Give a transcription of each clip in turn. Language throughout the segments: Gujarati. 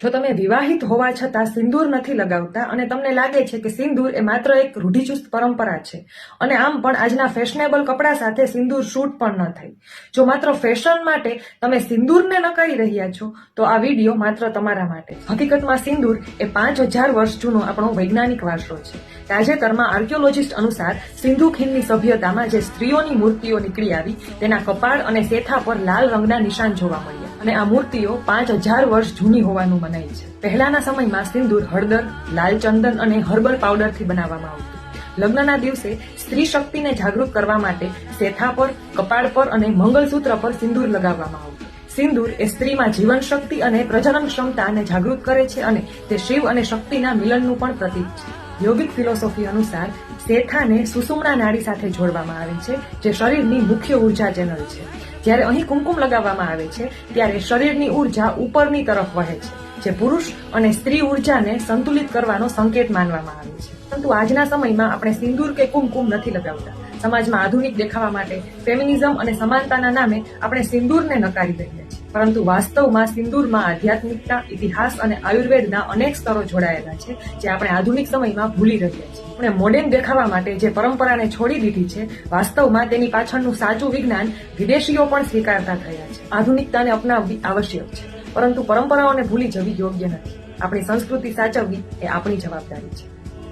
જો તમે વિવાહિત હોવા છતાં સિંદૂર નથી લગાવતા અને તમને લાગે છે કે સિંદૂર એ માત્ર એક રૂઢિચુસ્ત પરંપરા છે અને આમ પણ આજના ફેશનેબલ કપડા સાથે સિંદૂર શૂટ પણ ન થાય, જો માત્ર ફેશન માટે તમે સિંદૂરને નકારી રહ્યા છો તો આ વિડીયો માત્ર તમારા માટે. હકીકતમાં સિંદૂર એ 5000 વર્ષ જૂનો આપણો વૈજ્ઞાનિક વારસો છે. તાજેતરમાં આર્કિયોલોજિસ્ટ અનુસાર સિંધુ ખીણની સભ્યતામાં જે સ્ત્રીઓની મૂર્તિઓ નીકળી આવી તેના કપાળ અને સેથા પર લાલ રંગના નિશાન જોવા મળ્યા અને આ મૂર્તિઓ 5000 વર્ષ જૂની હોવાનું મનાય છે. પહેલાના સમયમાં સિંદૂર હળદર, લાલ ચંદન અને હર્બલ પાવડરથી બનાવવામાં આવતું. લગ્નના દિવસે સ્ત્રી શક્તિને જાગૃત કરવા માટે સેથા પર, કપાળ પર અને મંગલસૂત્ર પર સિંદૂર લગાવવામાં આવતું. સિંદૂર એ સ્ત્રીમાં જીવન શક્તિ અને પ્રજનન ક્ષમતાને જાગૃત કરે છે અને તે શિવ અને શક્તિના મિલનનું પણ પ્રતીક છે. યોગિક ફિલોસોફી અનુસાર સેથાને સુષુમ્ના નાડી સાથે જોડવામાં આવે છે, જે શરીરની મુખ્ય ઉર્જા ચેનલ છે. જ્યારે અહીં કુમકુમ લગાવવામાં આવે છે ત્યારે શરીરની ઉર્જા ઉપરની તરફ વહે છે, જે પુરુષ અને સ્ત્રી ઉર્જાને સંતુલિત કરવાનો સંકેત માનવામાં આવે છે. પરંતુ આજના સમયમાં આપણે સિંદૂર કે કુમકુમ નથી લગાવતા. સમાજમાં આધુનિક દેખાવા માટે ફેમિનિઝમ અને સમાનતાના નામે આપણે સિંદૂરને નકારી રહ્યા છીએ. પરંતુ વાસ્તવમાં સિંદૂરમાં આધ્યાત્મિકતા, ઇતિહાસ અને આયુર્વેદના અનેક સ્તરો જોડાયેલા છે, જે આપણે આધુનિક સમયમાં ભૂલી રહ્યા છીએ. આપણે મોડર્ન દેખાવા માટે જે પરંપરાને છોડી દીધી છે, વાસ્તવમાં તેની પાછળનું સાચું વિજ્ઞાન વિદેશીઓ પણ સ્વીકારતા થયા છે. આધુનિકતાને અપનાવવી આવશ્યક છે, પરંતુ પરંપરાઓને ભૂલી જવી યોગ્ય નથી. આપણી સંસ્કૃતિ સાચવવી એ આપણી જવાબદારી છે.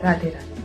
રાધે રાધે.